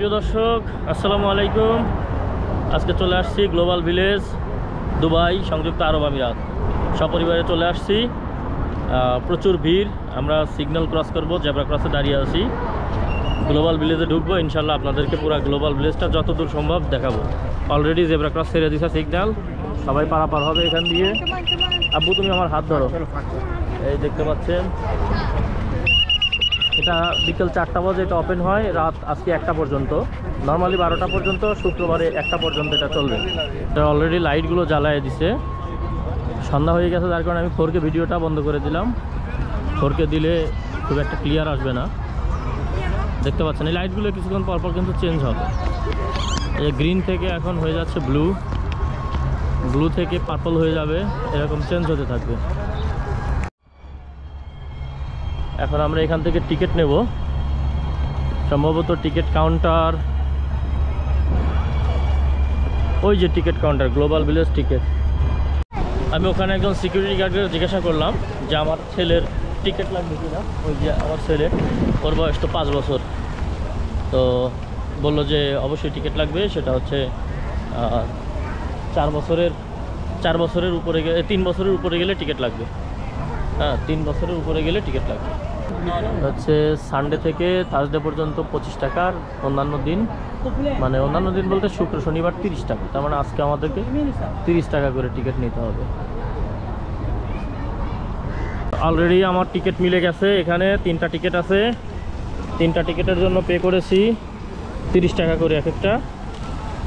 প্রিয় দর্শক, আসসালামু আলাইকুম। আজকে চলে আসছি গ্লোবাল ভিলেজ, দুবাই, সংযুক্ত আরব আমিরাত। সপরিবারে চলে আসছি। প্রচুর ভিড়। আমরা সিগন্যাল ক্রস করব, জেব্রা ক্রসে দাঁড়িয়ে আছি। গ্লোবাল ভিলেজে ঢুকবো ইনশাল্লাহ। আপনাদেরকে পুরো গ্লোবাল ভিলেজটা যতদূর সম্ভব দেখাবো। অলরেডি জেব্রা ক্রস ছেড়ে দিছে সিগন্যাল, সবাই পারাপার হবে এখান দিয়ে। আব্বু, তুমি আমার হাত ধরো। এই দেখতে পাচ্ছেন, এটা বিকেল 4টা বাজে এটা ওপেন হয়, রাত আজকে 1টা পর্যন্ত। নর্মালি 12টা পর্যন্ত, শুক্রবারে 1টা পর্যন্ত এটা চলবে। এটা অলরেডি লাইটগুলো জ্বালায় দিছে। সন্ধ্যা হয়ে গেছে, যার কারণে আমি 4K ভিডিওটা বন্ধ করে দিলাম। 4K দিলে খুব একটা ক্লিয়ার আসবে না। দেখতে পাচ্ছেন এই লাইটগুলো কিছুক্ষণ পরপর কিন্তু চেঞ্জ হবে। এই গ্রিন থেকে এখন হয়ে যাচ্ছে ব্লু, ব্লু থেকে পার্পল হয়ে যাবে, এরকম চেঞ্জ হতে থাকবে। এখন আমরা এখান থেকে টিকিট নেব, সম্ভবত টিকিট কাউন্টার, ওই যে ticket counter, global village ticket. আমি ওখানে একজন সিকিউরিটি গার্ডকে জিজ্ঞাসা করলাম যে আমার ছেলের টিকিট লাগবে কিনা। ওই যে আমার ছেলে, ওর বয়স তো 5 বছর, তো বললো যে অবশ্যই টিকিট লাগবে। সেটা হচ্ছে 4 বছরের উপরে গেলে, 3 বছরের উপরে গেলে টিকিট লাগবে। হ্যাঁ, 3 বছরের উপরে গেলে টিকিট লাগবে। হচ্ছে সানডে থেকে থার্সডে পর্যন্ত 25 টাকার, অন্যান্য দিন মানে অন্যান্য দিন বলতে শুক্র শনিবার 30 টাকা। তার মানে আজকে আমাদেরকে 30 টাকা করে টিকিট নিতে হবে। অলরেডি আমার টিকিট মিলে গেছে। এখানে 3টা টিকিট আছে, 3টা টিকিটের জন্য পে করেছি 30 টাকা করে এক একটা।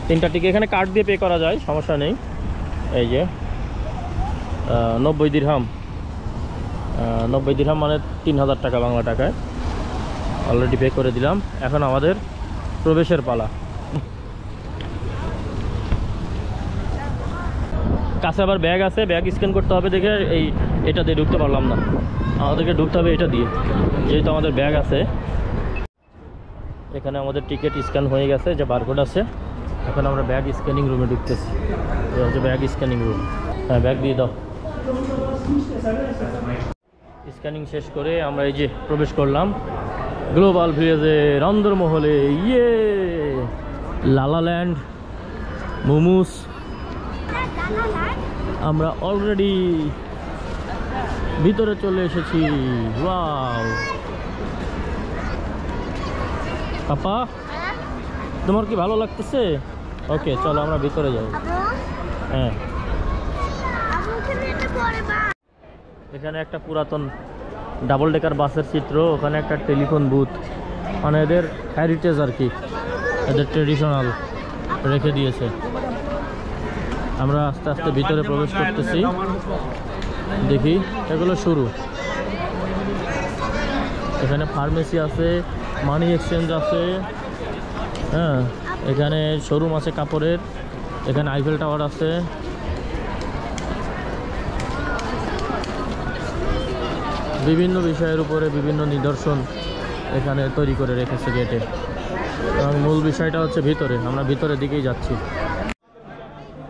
3টা টিকিট এখানে কার্ড দিয়ে পে করা যায়, সমস্যা নেই। এই যে 90 দিরহাম, 90 দিরহাম মানে 3000 টাকা বাংলা টাকায়। অলরেডি পে করে দিলাম। এখন আমাদের প্রবেশের পালা। কাছে আবার ব্যাগ আছে, ব্যাগ স্ক্যান করতে হবে দেখে এটা দিয়ে ঢুকতে পারলাম না। আমাদেরকে ঢুকতে হবে এটা দিয়ে, যেহেতু আমাদের ব্যাগ আছে। এখানে আমাদের টিকিট স্ক্যান হয়ে গেছে, যে বারকোড আছে। এখন আমরা ব্যাগ স্ক্যানিং রুমে ঢুকতেছি। এই হচ্ছে ব্যাগ স্ক্যানিং রুম। হ্যাঁ, ব্যাগ দিয়ে দাও। স্ক্যানিং শেষ করে আমরা এই যে প্রবেশ করলাম গ্লোবাল ভিলেজের অন্দরমহলে। ইয়ে লালাল্যান্ড, মোমোস। আমরা অলরেডি ভিতরে চলে এসেছি। ওয়াও পাপা, তোমার কি ভালো লাগতেছে? ওকে, চলো আমরা ভিতরে যাই। হ্যাঁ, এখানে একটা পুরাতন ডাবল ডেকার বাসের চিত্র, ওখানে একটা টেলিফোন বুথ, মানে এদের হেরিটেজ আর কি, এদের ট্রেডিশনাল রেখে দিয়েছে। আমরা আস্তে আস্তে ভিতরে প্রবেশ করতেছি। দেখি, এগুলো শুরু। এখানে ফার্মেসি আছে, মানি এক্সচেঞ্জ আছে। হ্যাঁ, এখানে শোরুম আছে কাপড়ের। এখানে আইফেল টাওয়ার আছে। বিভিন্ন বিষয়ের উপরে বিভিন্ন নিদর্শন এখানে তৈরি করে রেখেছে গেটে। এবং মূল বিষয়টা হচ্ছে ভিতরে, আমরা ভিতরের দিকেই যাচ্ছি।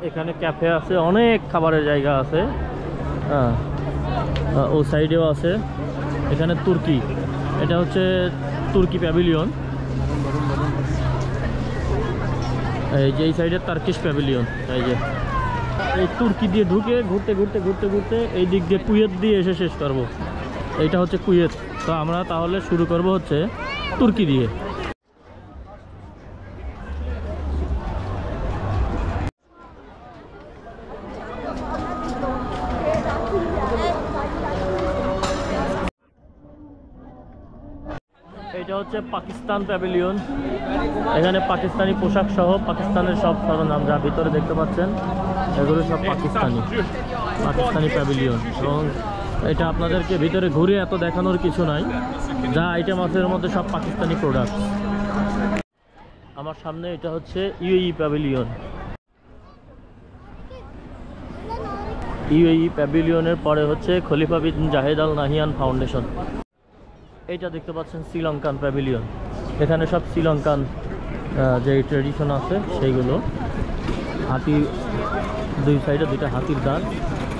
এখানে ক্যাফে আছে, অনেক খাবারের জায়গা আছে। হ্যাঁ, ও সাইডেও আছে। এখানে তুর্কি, এটা হচ্ছে তুর্কি প্যাভিলিয়ন। এই যে এই সাইডে টার্কিশ প্যাভিলিয়ন। এই যে এই তুর্কি দিয়ে ঢুকে ঘুরতে ঘুরতে ঘুরতে ঘুরতে এই দিক দিয়ে কুয়েত দিয়ে এসে শেষ করব। এইটা হচ্ছে কুয়েত। তো আমরা তাহলে শুরু করব হচ্ছে তুর্কি দিয়ে। এটা হচ্ছে পাকিস্তান প্যাভিলিয়ন। এখানে পাকিস্তানি পোশাক সহ পাকিস্তানের সব সরঞ্জাম যা ভিতরে দেখতে পাচ্ছেন, এগুলো সব পাকিস্তানি প্যাভিলিয়ন। এবং এটা আপনাদেরকে ভিতরে ঘুরে এত দেখানোর কিছু নাই, যা আইটেম আছে এর মধ্যে সব পাকিস্তানি প্রোডাক্ট। আমার সামনে এটা হচ্ছে ইউএই প্যাভিলিয়ন। ইউএই প্যাভিলিয়নের পরে হচ্ছে খলিফা বিন জাহেদ আল নাহিয়ান ফাউন্ডেশন। এইটা দেখতে পাচ্ছেন শ্রীলঙ্কান প্যাভিলিয়ন। এখানে সব শ্রীলঙ্কান যে ট্রেডিশন আছে সেইগুলো। হাতি, দুই সাইডে 2টা হাতির দাঁত।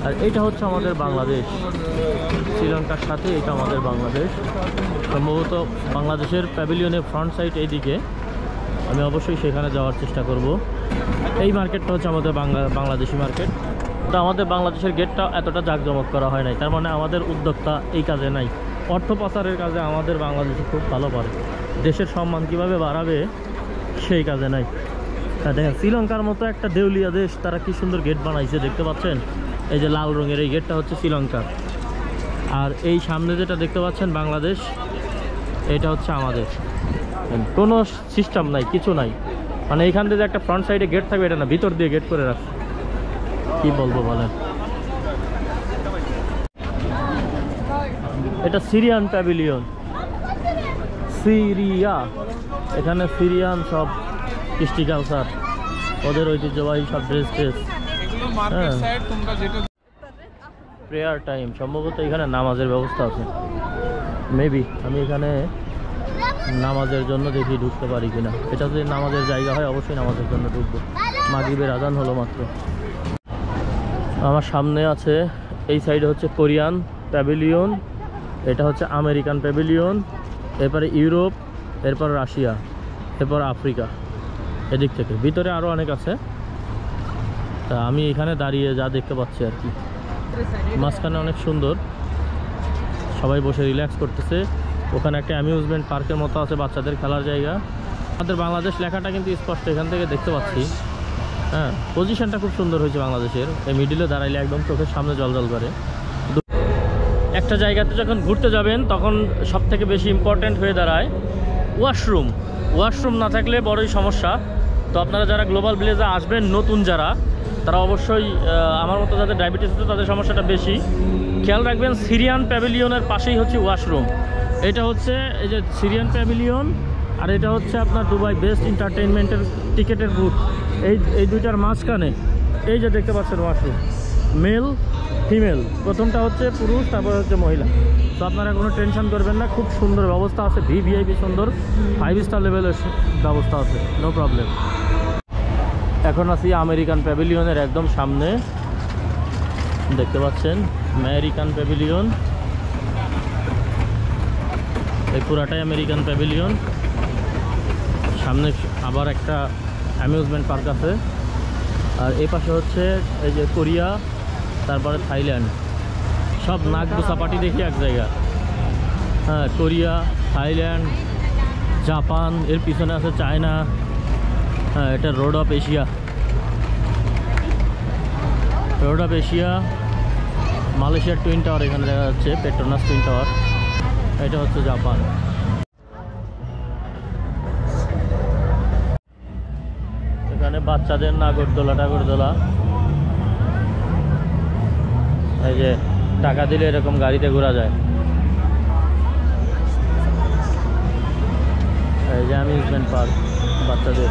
আর এটা হচ্ছে আমাদের বাংলাদেশ, শ্রীলঙ্কার সাথে এটা আমাদের বাংলাদেশ। সম্ভবত বাংলাদেশের প্যাভিলিয়নের ফ্রন্ট সাইড এইদিকে, আমি অবশ্যই সেখানে যাওয়ার চেষ্টা করব। এই মার্কেটটা হচ্ছে আমাদের বাংলাদেশি মার্কেট। তো আমাদের বাংলাদেশের গেটটা এতটা জাঁকজমক করা হয় নাই, তার মানে আমাদের উদ্যোক্তা এই কাজে নাই। অর্থ পাচারের কাজে আমাদের বাংলাদেশে খুব ভালো পারে, দেশের সম্মান কিভাবে বাড়াবে সেই কাজে নাই। দেখেন শ্রীলঙ্কার মতো একটা দেউলিয়া দেশ, তারা কি সুন্দর গেট বানাইছে দেখতে পাচ্ছেন। এই যে লাল রঙের এই গেটটা হচ্ছে শ্রীলঙ্কার, আর এই সামনে যেটা দেখতে পাচ্ছেন বাংলাদেশ, এটা হচ্ছে আমাদের। কোনো সিস্টেম নাই, কিছু নাই, মানে এইখান থেকে একটা ফ্রন্ট সাইডে গেট থাকবে এটা না, ভিতর দিয়ে গেট করে রাখছে। কি বলবো বলেন। এটা সিরিয়ান প্যাভিলিয়ন, সিরিয়া। এখানে সিরিয়ান সব কৃষ্টি কালচার, ওদের ঐতিহ্যবাহী সব ড্রেস ট্রেস। হ্যাঁ, প্রেয়ার টাইম, সম্ভবত এখানে নামাজের ব্যবস্থা আছে মেবি। আমি এখানে নামাজের জন্য দেখি ঢুকতে পারি কিনা। এটা যদি নামাজের জায়গা হয় অবশ্যই নামাজের জন্য ঢুকবো। মাগরিবের আজান হলো মাত্র। আমার সামনে আছে, এই সাইডে হচ্ছে কোরিয়ান প্যাভিলিয়ন, এটা হচ্ছে আমেরিকান প্যাভিলিয়ন, এরপরে ইউরোপ, এরপর রাশিয়া, এরপর আফ্রিকা। এদিক থেকে ভিতরে আরও অনেক আছে। তা আমি এখানে দাঁড়িয়ে যা দেখতে পাচ্ছি আর কি, মাঝখানে অনেক সুন্দর, সবাই বসে রিল্যাক্স করতেছে। ওখানে একটা অ্যামিউজমেন্ট পার্কের মতো আছে, বাচ্চাদের খেলার জায়গা। আমাদের বাংলাদেশ লেখাটা কিন্তু স্পষ্ট এখান থেকে দেখতে পাচ্ছি। হ্যাঁ, পজিশনটা খুব সুন্দর হয়েছে বাংলাদেশের। এই মিডিলে দাঁড়াইলে একদম চোখের সামনে জল করে। একটা জায়গাতে যখন ঘুরতে যাবেন তখন সব থেকে বেশি ইম্পর্ট্যান্ট হয়ে দাঁড়ায় ওয়াশরুম। ওয়াশরুম না থাকলে বড়ই সমস্যা। তো আপনারা যারা গ্লোবাল ভিলেজে আসবেন নতুন যারা, তারা অবশ্যই আমার মতো যাদের ডায়াবেটিস আছে তাদের সমস্যাটা বেশি, খেয়াল রাখবেন সিরিয়ান প্যাভিলিয়নের পাশেই হচ্ছে ওয়াশরুম। এটা হচ্ছে এই যে সিরিয়ান প্যাভিলিয়ন, আর এটা হচ্ছে আপনার দুবাই বেস্ট এন্টারটেইনমেন্টের টিকেটের বুথ। এই দুইটার মাঝখানে এই যে দেখতে পাচ্ছেন ওয়াশরুম, মেল ফিমেল, প্রথমটা হচ্ছে পুরুষ, তারপর হচ্ছে মহিলা। তো আপনারা কোনো টেনশন করবেন না, খুব সুন্দর ব্যবস্থা আছে, ভিভিআইপি সুন্দর, 5 স্টার লেভেলের ব্যবস্থা আছে, নো প্রবলেম। এখন আছি আমেরিকান প্যাভিলিয়নের একদম সামনে, দেখতে পাচ্ছেন আমেরিকান প্যাভিলিয়ন। এই পুরাটাই আমেরিকান প্যাভিলিয়ন। সামনে আবার একটা অ্যামিউজমেন্ট পার্ক আছে, আর এই পাশে হচ্ছে এই যে কোরিয়া, তারপরে থাইল্যান্ড। সব নাক গোছাপাটি দেখি এক জায়গা। হ্যাঁ, কোরিয়া, থাইল্যান্ড, জাপান, এর পিছনে আছে চায়না। হ্যাঁ, এটা road of Asia, road of Asia. মালয়েশিয়ার টুইন টাওয়ার এখানে দেখা যাচ্ছে, পেট্রোনাস টুইন টাওয়ার। এটা হচ্ছে জাপান। এখানে বাচ্চাদের নাগরদোলা টাগরদোলা, এই যে টাকা দিলে এরকম গাড়িতে ঘোরা যায়। এই যে অ্যামিউজমেন্ট পার্ক বাচ্চাদের।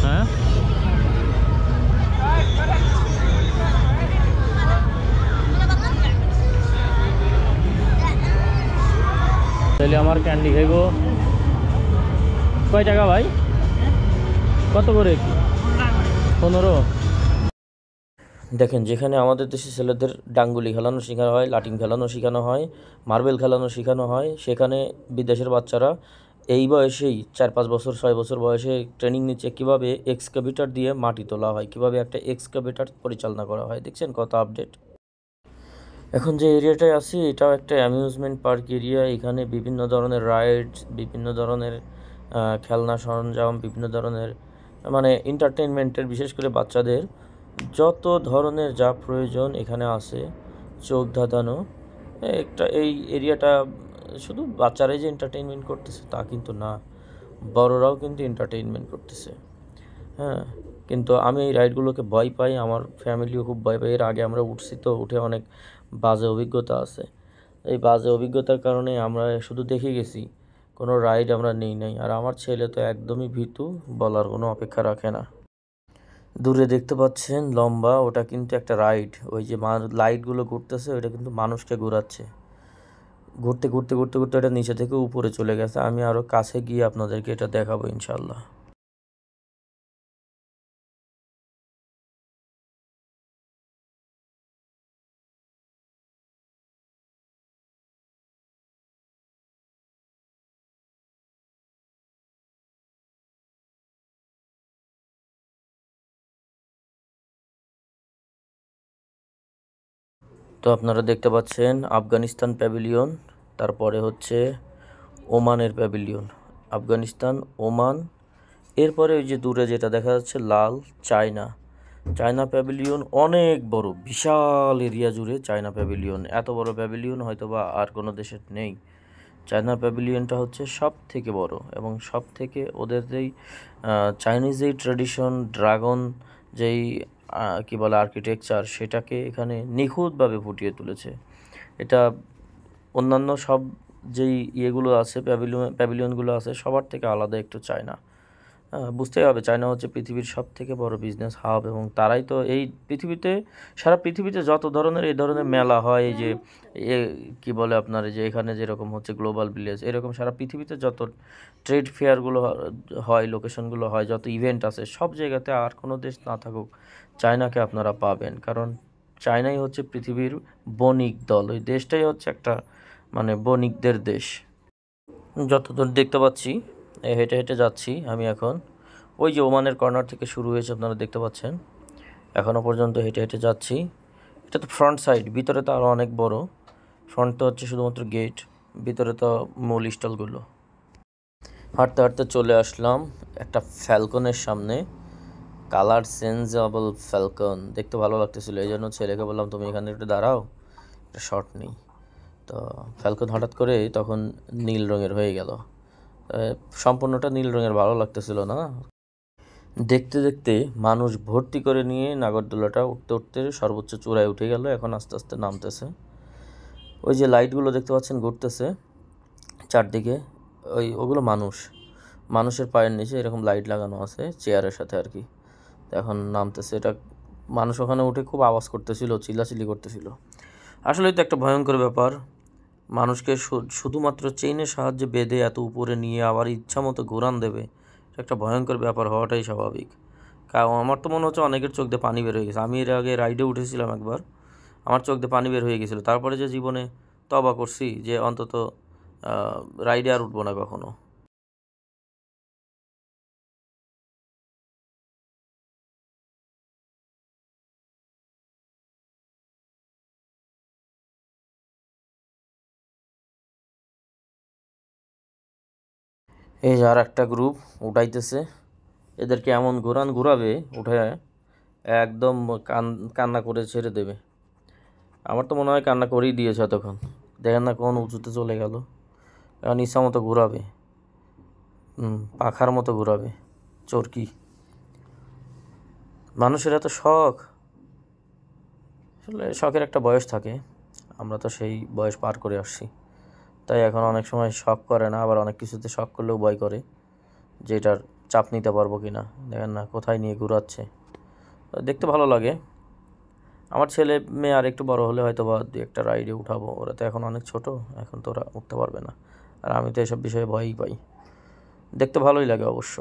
হ্যাঁ, তাহলে আমার ক্যান্ডি খাইব। কয় টাকা ভাই? কত করে? 15। দেখেন, যেখানে আমাদের দেশে ছেলেদের ডাঙ্গুলি খেলানো শেখানো হয়, লাটিম খেলানো শেখানো হয়, মার্বেল খেলানো শেখানো হয়, সেখানে বিদেশের বাচ্চারা এই বয়সেই 4-5 বছর 6 বছর বয়সে ট্রেনিং নিচ্ছে কীভাবে এক্সকাভেটর দিয়ে মাটি তোলা হয়, কীভাবে একটা এক্সকাভেটর পরিচালনা করা হয়। দেখছেন কত আপডেট। এখন যে এরিয়াটায় আছি এটাও একটা অ্যামিউজমেন্ট পার্ক এরিয়া। এখানে বিভিন্ন ধরনের রাইডস, বিভিন্ন ধরনের খেলনা সরঞ্জাম, বিভিন্ন ধরনের মানে এন্টারটেনমেন্টের, বিশেষ করে বাচ্চাদের যত ধরনের যা প্রয়োজন এখানে আছে। চোখ ধাঁধানো একটা এই এরিয়াটা। শুধু বাচ্চারাই যে এন্টারটেনমেন্ট করতেছে তা কিন্তু না, বড়রাও কিন্তু এন্টারটেনমেন্ট করতেছে। হ্যাঁ, কিন্তু আমি এই রাইডগুলোকে ভয় পাই, আমার ফ্যামিলিও খুব ভয় পাই। এর আগে আমরা উঠছি, তো উঠে অনেক বাজে অভিজ্ঞতা আছে। এই বাজে অভিজ্ঞতার কারণে আমরা শুধু দেখে গেছি, কোনো রাইড আমরা নেই নাই। আর আমার ছেলে তো একদমই ভীতু, বলার কোনো অপেক্ষা রাখে না। দূরে দেখতে পাচ্ছেন লম্বা, ওটা কিন্তু একটা রাইড। ওই যে লাইটগুলো ঘুরতেছে ওইটা কিন্তু মানুষকে ঘোরাচ্ছে। ঘুরতে ঘুরতে ঘুরতে ঘুরতে এটা নিচে থেকে উপরে চলে গেছে। আমি আরও কাছে গিয়ে আপনাদেরকে এটা দেখাবো ইনশাল্লাহ। তো আপনারা দেখতে পাচ্ছেন আফগানিস্তান প্যাভিলিয়ন, তারপরে হচ্ছে ওমানের প্যাভিলিয়ন। আফগানিস্তান, ওমান, এরপরে ওই যে দূরে যেটা দেখা যাচ্ছে লাল, চায়না। চায়না প্যাভিলিয়ন অনেক বড়, বিশাল এরিয়া জুড়ে চায়না প্যাভিলিয়ন। এত বড় প্যাভিলিয়ন হয়তো বা আর কোনো দেশের নেই। চায়না প্যাভিলিয়নটা হচ্ছে সব থেকে বড় এবং সব থেকে ওদের যেই চাইনিজ যেই ট্র্যাডিশন, ড্রাগন যেই কী বলে আর্কিটেকচার, সেটাকে এখানে নিখুঁতভাবে ফুটিয়ে তুলেছে। এটা অন্যান্য সব যেই ইয়েগুলো আছে, প্যাভিলিয়নগুলো আছে, সবার থেকে আলাদা একটু চায়না। বুঝতেই হবে চায়না হচ্ছে পৃথিবীর সব থেকে বড় বিজনেস হাব, এবং তারাই তো এই পৃথিবীতে, সারা পৃথিবীতে যত ধরনের এই ধরনের মেলা হয়, এই যে কী বলে আপনার যে এখানে যেরকম হচ্ছে গ্লোবাল ভিলেজ, এরকম সারা পৃথিবীতে যত ট্রেড ফেয়ারগুলো হয়, লোকেশনগুলো হয়, যত ইভেন্ট আছে, সব জায়গাতে আর কোনো দেশ না থাকুক চায়নাকে আপনারা পাবেন। কারণ চায়নাই হচ্ছে পৃথিবীর বণিক দল, ওই দেশটাই হচ্ছে একটা মানে বণিকদের দেশ। যতদূর দেখতে পাচ্ছি হেঁটে হেঁটে যাচ্ছি আমি এখন, ওই যে ওমানের কর্নার থেকে শুরু হয়েছে আপনারা দেখতে পাচ্ছেন, এখনও পর্যন্ত হেঁটে হেঁটে যাচ্ছি। এটা তো ফ্রন্ট সাইড, ভিতরে তো আরও অনেক বড়। ফ্রন্ট তো হচ্ছে শুধুমাত্র গেট, ভিতরে তো মূল স্টলগুলো। হাঁটতে হাঁটতে চলে আসলাম একটা ফ্যালকনের সামনে, কালার চেঞ্জেবল ফ্যালকন। দেখতে ভালো লাগতেছিল, এই জন্য ছেলেকে বললাম তুমি এখানে একটু দাঁড়াও, একটা শট নিই। তো ফ্যালকন হঠাৎ করে তখন নীল রঙের হয়ে গেল। সম্পূর্ণটা নীল রঙের ভালো লাগতেছিল না। দেখতে দেখতে মানুষ ভর্তি করে নিয়ে নাগরদোলাটা উঠতে উঠতে সর্বোচ্চ চূড়ায় উঠে গেল, এখন আস্তে আস্তে নামতেছে। ওই যে লাইটগুলো দেখতে পাচ্ছেন ঘুরতেছে চারদিকে, ওগুলো মানুষের পায়ের নিচে এরকম লাইট লাগানো আছে চেয়ারের সাথে আর কি। এখন নামতেছে, এটা মানুষ ওখানে উঠে খুব আওয়াজ করতেছিল, চিল্লাচিল্লি করতেছিল। আসলেই তো একটা ভয়ঙ্কর ব্যাপার, মানুষকে শুধুমাত্র চেইনের সাহায্যে বেঁধে এত উপরে নিয়ে আবার ইচ্ছা মতো ঘোরান দেবে, একটা ভয়ঙ্কর ব্যাপার হওয়াটাই স্বাভাবিক। কারণ আমার তো মনে হচ্ছে অনেকের চোখ দিয়ে পানি বের হয়ে গেছে। আমি এর আগে রাইডে উঠেছিলাম একবার, আমার চোখ দিয়ে পানি বের হয়ে গেছিলো। তারপরে যে জীবনে তবা করছি যে অন্তত রাইডে আর উঠবো না কখনো। এই যে আর একটা গ্রুপ উঠাইতেছে, এদেরকে এমন ঘুরাবে উঠে একদম কান্না করে ছেড়ে দেবে। আমার তো মনে হয় কান্না করেই দিয়েছে তখন, দেখেন না কোন উঁচুতে চলে গেল। এখন ইচ্ছা মতো ঘুরাবে, পাখার মতো ঘুরাবে, চরকি। মানুষের এত শখ, আসলে শখের একটা বয়স থাকে, আমরা তো সেই বয়স পার করে আসছি, তাই এখন অনেক সময় শখ করে না, আবার অনেক কিছুতে শখ করলেও ভয় করে যে এটার চাপ নিতে পারবো কি না। দেখেন না কোথায় নিয়ে ঘুরাচ্ছে, দেখতে ভালো লাগে। আমার ছেলে মেয়ে আর একটু বড় হলে হয়তো বা দু একটা রাইডে উঠাবো, ওরা তো এখন অনেক ছোট, এখন তো ওরা উঠতে পারবে না, আর আমি তো এসব বিষয়ে ভয়ই পাই। দেখতে ভালোই লাগে অবশ্য।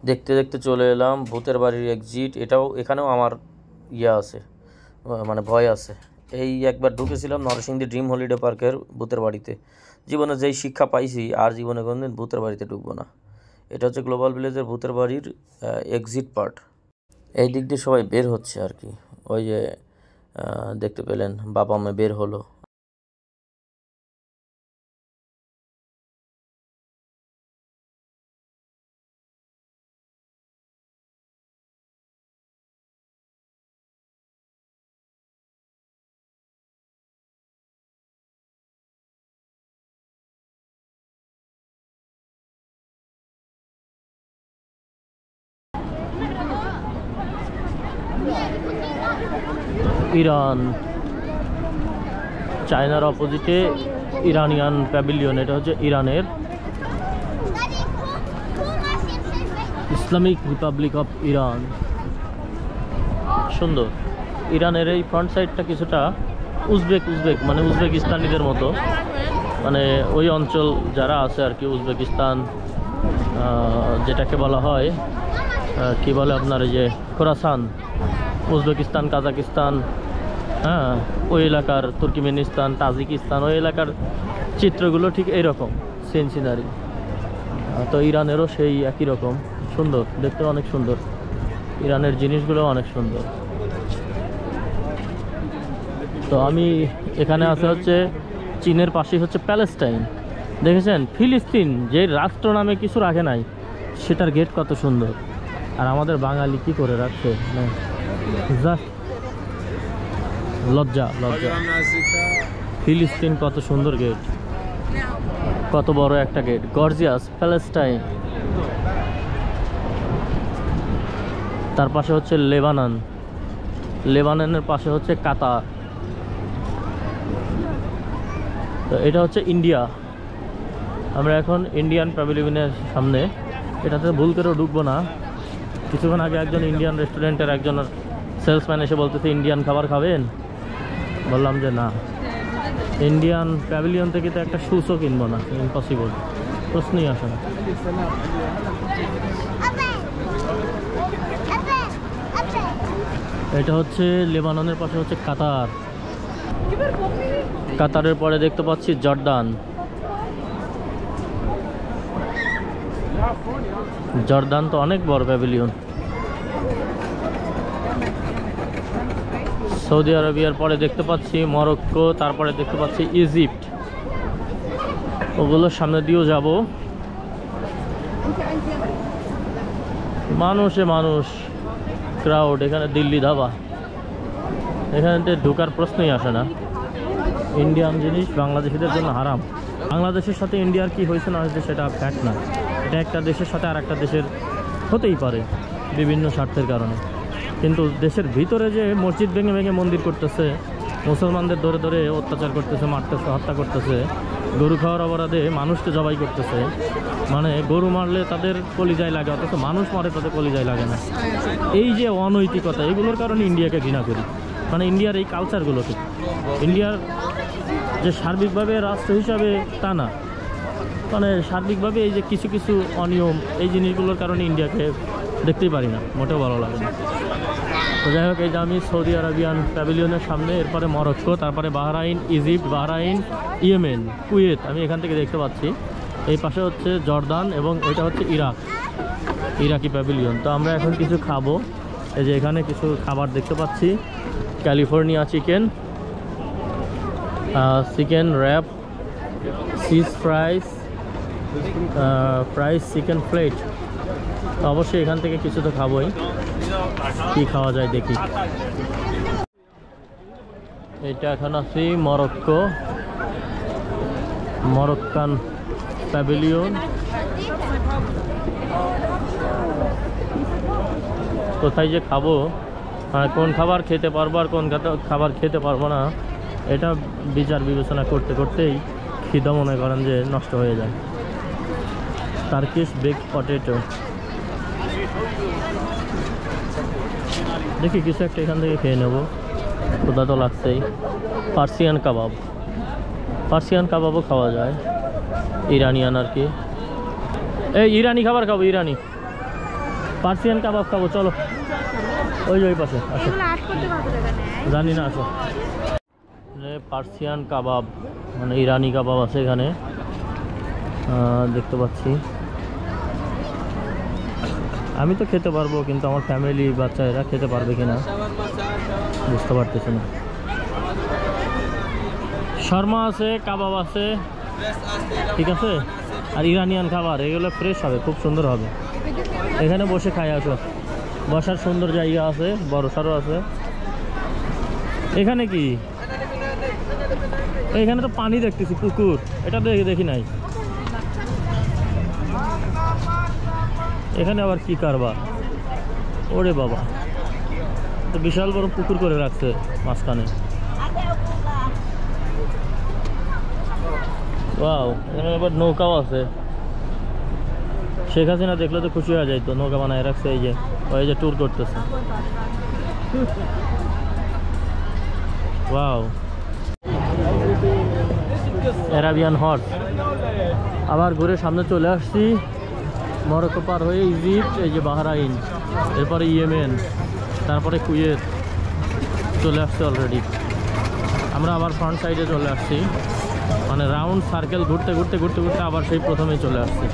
দেখতে দেখতে চলে এলাম ভূতের বাড়ির এক্সিট। এখানেও আমার আছে, মানে ভয় আছে। এই একবার ঢুকেছিলাম নরসিংদী ড্রিম হলিডে পার্কের ভূতের বাড়িতে, জীবনে যেই শিক্ষা পাইছি আর জীবনে কোনোদিন ভূতের বাড়িতে ঢুকবো না। এটা হচ্ছে গ্লোবাল ভিলেজের ভূতের বাড়ির এক্সিট পার্ট। এই দিক দিয়ে সবাই বের হচ্ছে আর কি, ওই যে দেখতে পেলেন বাবা মা বের হলো। ইরান, চায়নার অপোজিটে ইরানিয়ান প্যাভিলিয়ন। এটা হচ্ছে ইরানের, ইসলামিক রিপাবলিক অফ ইরান। সুন্দর। ইরানের এই ফ্রন্ট সাইডটা কিছুটা উজবেক মানে উজবেকিস্তানিদের মতো, মানে ওই অঞ্চল যারা আছে আর কি, উজবেকিস্তান যেটাকে বলা হয় কি বলে আপনার এই যে খোরাসান, উজবেকিস্তান, কাজাকিস্তান, হ্যাঁ ওই এলাকার, তুর্কমেনিস্তান, তাজিকিস্তান, ওই এলাকার চিত্রগুলো ঠিক এইরকম সিনারি। তো ইরানেরও সেই একই রকম সুন্দর, দেখতে অনেক সুন্দর। ইরানের জিনিসগুলো অনেক সুন্দর। তো আমি এখানে আছে হচ্ছে চীনের পাশেই হচ্ছে প্যালেস্টাইন। দেখেছেন ফিলিস্তিন যে রাষ্ট্র নামে কিছু রাখে নাই, সেটার গেট কত সুন্দর। আর আমাদের বাঙালি কি করে রাখছে, লজ্জা লজ্জা। ফিলিস্তিন কত সুন্দর গেট, কত বড় একটা গেট, গর্জিয়াস প্যালেস্টাইন। তার পাশে হচ্ছে লেবানন, লেবাননের পাশে হচ্ছে কাতার। তো এটা হচ্ছে ইন্ডিয়া। আমরা এখন ইন্ডিয়ান প্যাভিলিয়নের সামনে, এটাতে ভুল করেও ঢুকবো না। কিছুক্ষণ আগে একজন ইন্ডিয়ান রেস্টুরেন্টের একজন সেলসম্যান এসে বলতেছে ইন্ডিয়ান খাবার খাবেন, বললাম যে না, ইন্ডিয়ান প্যাভিলিয়ন থেকে তো একটা শুসও কিনবো না, ইম্পসিবল, প্রশ্নই আসে না। এটা হচ্ছে লেবাননের পাশে হচ্ছে কাতার। কাতারের পরে দেখতে পাচ্ছি জর্দান। জর্দান তো অনেক বড় প্যাভিলিয়ন। সৌদি আরবিয়ার পরে দেখতে পাচ্ছি মরক্কো, তারপরে দেখতে পাচ্ছি ইজিপ্ট। ওগুলোর সামনে দিয়েও যাব। মানুষে মানুষ, ক্রাউড। এখানে দিল্লি ধাবা, এখানে ঢোকার প্রশ্নই আসে না। ইন্ডিয়ান জিনিস বাংলাদেশিদের জন্য হারাম। বাংলাদেশের সাথে ইন্ডিয়ার কি হয়েছে না হয়েছে সেটা ফ্যাক্ট না, এটা একটা দেশের সাথে আর একটা দেশের হতেই পারে বিভিন্ন স্বার্থের কারণে। কিন্তু দেশের ভিতরে যে মসজিদ ভেঙে ভেঙে মন্দির করতেছে, মুসলমানদের ধরে ধরে অত্যাচার করতেছে, মারতেছে, হত্যা করতেছে, গরু খাওয়ার অপরাধে মানুষকে জবাই করতেছে। মানে গরু মারলে তাদের কলিজায় লাগে, অথচ মানুষ মারে তাদের কলিজায় লাগে না। এই যে অনৈতিকতা, এগুলোর কারণে ইন্ডিয়াকে ঘৃণা করি। মানে ইন্ডিয়ার এই কালচারগুলোকে, ইন্ডিয়ার যে সার্বিকভাবে রাষ্ট্র হিসাবে তা না, মানে সার্বিকভাবে এই যে কিছু কিছু অনিয়ম, এই জিনিসগুলোর কারণে ইন্ডিয়াকে দেখতেই পারি না, মোটেও ভালো লাগে না। তো যাই হোক, এই যে আমি সৌদি আরবিয়ান প্যাভিলিয়নের সামনে, এরপরে মরক্কো, তারপরে Bahrain, Egypt, Bahrain, Yemen, Kuwait আমি এখান থেকে দেখতে পাচ্ছি। এই পাশে হচ্ছে জর্দান এবং ওইটা হচ্ছে ইরাক, ইরাকি প্যাভিলিয়ন। তো আমরা এখন কিছু খাবো। এই যে এখানে কিছু খাবার দেখতে পাচ্ছি, California chicken, chicken rap, cheese fries, fries chicken plate. তো অবশ্যই এখান থেকে কিছু তো খাবোই, কি খাওয়া যায় দেখি। এটা এখন আছি মরক্কো, মরক্কান প্যাভিলিয়ন। কোথায় যে খাবো, কোন খাবার খেতে পারবো আর কোন খাবার খেতে পারবো না, এটা বিচার বিবেচনা করতে করতেই খিদা মনে করেন যে নষ্ট হয়ে যায়। টার্কিশ বেকড পটেটো, দেখি কিছু একটা এখান থেকে খেয়ে নেবো, ক্ষুধা তো লাগছেই। পার্সিয়ান কাবাব, পার্সিয়ান কাবাবও খাওয়া যায়, ইরানিয়ান আর কি। এই ইরানি খাবার খাবো, ইরানি পার্সিয়ান কাবাব খাবো, চলো ওই যে ওই পাশে আসো, জানি না, আসো। পার্সিয়ান কাবাব মানে ইরানি কাবাব আছে এখানে, দেখতে পাচ্ছি। আমি তো খেতে পারবো, কিন্তু আমার ফ্যামিলি বাচ্চা এরা খেতে পারবে কিনা বুঝতে পারতেছি না। শর্মা আছে, কাবাব আছে, ঠিক আছে। আর ইরানিয়ান খাবার এগুলো ফ্রেশ হবে, খুব সুন্দর হবে। এখানে বসে খাই, আসো, বসার সুন্দর জায়গা আছে, বড় সড়ো আছে। এখানে কি, এখানে তো পানি দেখতেছি, পুকুর, এটা দেখি নাই। এখানে আবার কি কারবার, ওরে বাবা, তো বিশাল বড় পুকুর করে রাখছে মাঝখানে। ওয়াও, এখানে আবার নৌকাও আছে। শেখ হাসিনা দেখলে তো খুশি হয়ে যায়, তো নৌকা বানায় রাখছে। এই যে ওই যে ট্যুর করতেছে। Wow, Arabian horse. আবার ঘুরে সামনে চলে আসছি, মরক্কো পার হয়ে ইজিপ্ট, এই যে বাহরাইন, এরপরে ইয়েমেন, তারপরে কুয়েত চলে আসছে অলরেডি। আমরা আবার ফ্রন্ট সাইডে চলে আসছি, মানে রাউন্ড সার্কেল ঘুরতে ঘুরতে ঘুরতে ঘুরতে আবার সেই প্রথমেই চলে আসছি।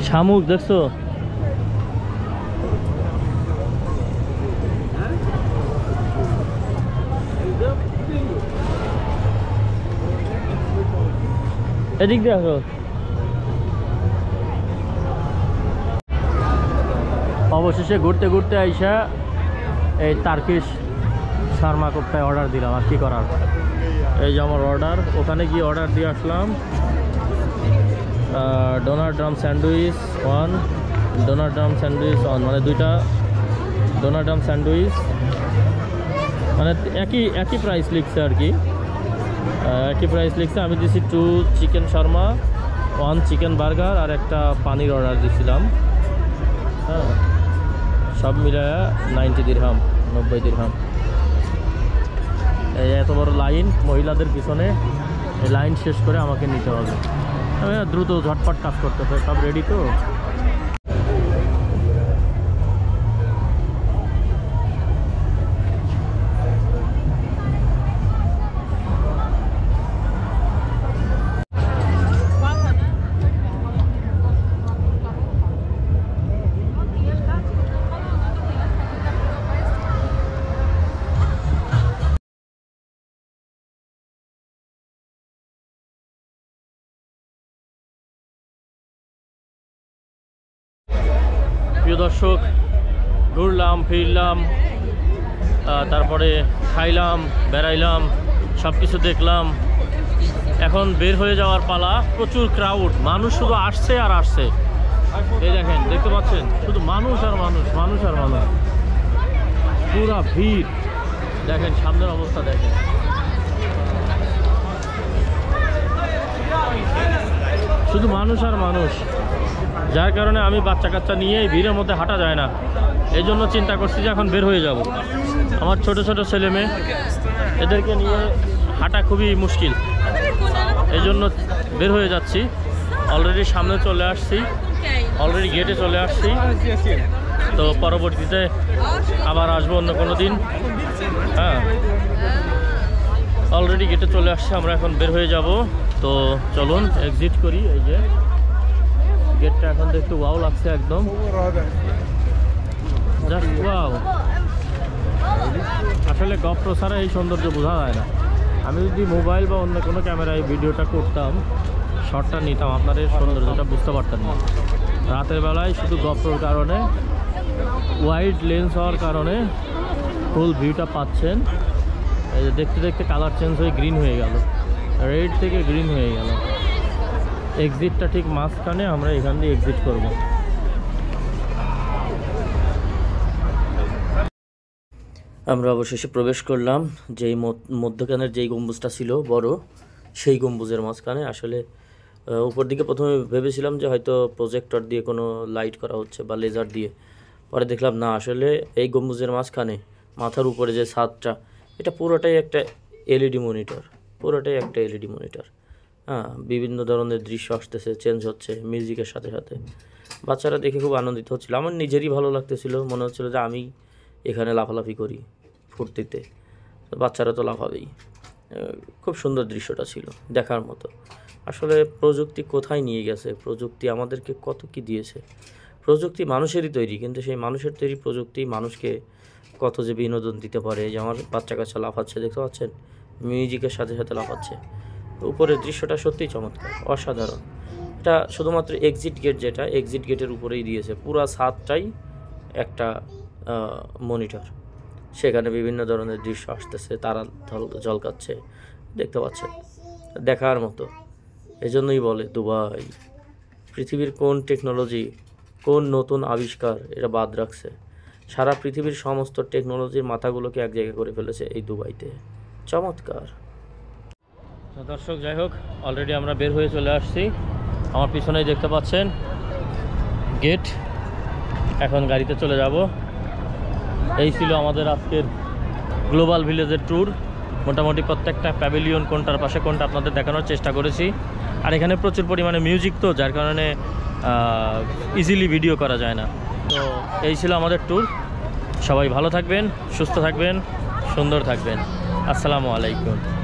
শামুক দেখছো? এদিক দেখো। অবশেষে ঘুরতে ঘুরতে আইসা এই টার্কিশ শর্মা কোপ্তায় অর্ডার দিলাম, আর কি করার। এই যে আমার অর্ডার, ওখানে গিয়ে অর্ডার দিয়ে আসলাম Donald drum sandwich 1, Donald drum sandwich 1, মানে 2টা ডোনাল্ড ড্রাম স্যান্ডউইচ, মানে একই প্রাইস লিখছে আর কি, একই প্রাইস লিখছে। আমি দিছি 2 চিকেন শর্মা, 1 চিকেন বার্গার আর একটা পানির অর্ডার দিয়েছিলাম। হ্যাঁ, সব মিলায়া 90 দিরহাম, 90 দিরহাম। এই এত বড় লাইন মহিলাদের পিছনে, এই লাইন শেষ করে আমাকে নিতে হবে। দ্রুত ঝটপট কাজ করতে হবে, সব রেডি তো। প্রিয় দর্শক, ঘুরলাম ফিরলাম, তারপরে খাইলাম, বেড়াইলাম, সব কিছু দেখলাম। এখন বের হয়ে যাওয়ার পালা। প্রচুর ক্রাউড, মানুষ শুধু আসছে আর আসছে। এই দেখেন, দেখতে পাচ্ছেন শুধু মানুষ আর মানুষ, মানুষ আর মানুষ, পুরা ভিড়। দেখেন সামনের অবস্থা, দেখেন শুধু মানুষ আর মানুষ। যার কারণে আমি বাচ্চা কাচ্চা নিয়ে এই ভিড়ের মধ্যে হাঁটা যায় না, এই জন্য চিন্তা করছি যে এখন বের হয়ে যাব। আমার ছোট ছোট ছেলে মেয়ে, এদেরকে নিয়ে হাঁটা খুবই মুশকিল, এই জন্য বের হয়ে যাচ্ছি। অলরেডি সামনে চলে আসছি, অলরেডি গেটে চলে আসছি। তো পরবর্তীতে আবার আসবো অন্য কোনো দিন। হ্যাঁ, অলরেডি গেটে চলে আসছে, আমরা এখন বের হয়ে যাব। তো চলুন এক্সিট করি। এই যে গেটটা এখন দেখতে ওয়াও লাগছে একদম, জাস্ট ওয়াও। আসলে গপ্রো ছাড়া এই সৌন্দর্য বোঝা যায় না। আমি যদি মোবাইল বা অন্য কোনো ক্যামেরায় ভিডিওটা করতাম, শর্টটা নিতাম, আপনার এই সৌন্দর্যটা বুঝতে পারতেন না। রাতের বেলায় শুধু গপ্রোর কারণে, ওয়াইড লেন্স হওয়ার কারণে ফুল ভিউটা পাচ্ছেন। এই যে দেখতে দেখতে কালার চেঞ্জ হয়ে গ্রিন হয়ে গেল, রেড থেকে গ্রিন হয়ে গেল। এক্সিটটা ঠিক মাঝখানে, আমরা এখান দিয়ে এক্সিট করব। আমরা অবশেষে প্রবেশ করলাম যেই মধ্যখানের যেই গম্বুজটা ছিল বড়, সেই গম্বুজের মাঝখানে। আসলে উপর দিকে প্রথমে ভেবেছিলাম যে হয়তো প্রজেক্টর দিয়ে কোনো লাইট করা হচ্ছে বা লেজার দিয়ে, পরে দেখলাম না, আসলে এই গম্বুজের মাঝখানে মাথার উপরে যে ছাদটা, এটা পুরোটাই একটা এলইডি মনিটর, পুরোটাই একটা এলইডি মনিটর। হ্যাঁ, বিভিন্ন ধরনের দৃশ্য আসতেছে, চেঞ্জ হচ্ছে মিউজিকের সাথে সাথে। বাচ্চারা দেখে খুব আনন্দিত হচ্ছিল, আমার নিজেরই ভালো লাগতেছিল, মনে হচ্ছিল যে আমি এখানে লাফালাফি করি ফুর্তিতে, বাচ্চারা তো লাফাবেই। খুব সুন্দর দৃশ্যটা ছিল, দেখার মতো। আসলে প্রযুক্তি কোথায় নিয়ে গেছে, প্রযুক্তি আমাদেরকে কত কি দিয়েছে। প্রযুক্তি মানুষেরই তৈরি, কিন্তু সেই মানুষের তৈরি প্রযুক্তি মানুষকে কত যে বিনোদন দিতে পারে। যে আমার বাচ্চা কাচ্চা লাফাচ্ছে, দেখতে পাচ্ছেন, মিউজিকের সাথে সাথে লাফাচ্ছে। উপরের দৃশ্যটা সত্যিই চমৎকার, অসাধারণ। এটা শুধুমাত্র এক্সিট গেট, যেটা এক্সিট গেটের উপরেই দিয়েছে, পুরা ছাদটাই একটা মনিটর। সেখানে বিভিন্ন ধরনের দৃশ্য আসতেছে, তারা ঝলকাচ্ছে, দেখতে পাচ্ছেন, দেখার মতো। এজন্যই বলে দুবাই। পৃথিবীর কোন টেকনোলজি, কোন নতুন আবিষ্কার এটা বাদ রাখছে? সারা পৃথিবীর সমস্ত টেকনোলজির মাথাগুলোকে এক জায়গায় করে ফেলেছে এই দুবাইতে। চমৎকার। দর্শক, যাই হোক, অলরেডি আমরা বের হয়ে চলে আসছি। আমার পিছনেই দেখতে পাচ্ছেন গেট। এখন গাড়িতে চলে যাব। এই ছিল আমাদের আজকের গ্লোবাল ভিলেজের ট্যুর। মোটামুটি প্রত্যেকটা প্যাভিলিয়ন কোনটার পাশে কোনটা আপনাদের দেখানোর চেষ্টা করেছি। আর এখানে প্রচুর পরিমাণে মিউজিক, তো যার কারণে ইজিলি ভিডিও করা যায় না। তো এই ছিল আমাদের ট্যুর। সবাই ভালো থাকবেন, সুস্থ থাকবেন, সুন্দর থাকবেন। আসসালামু আলাইকুম।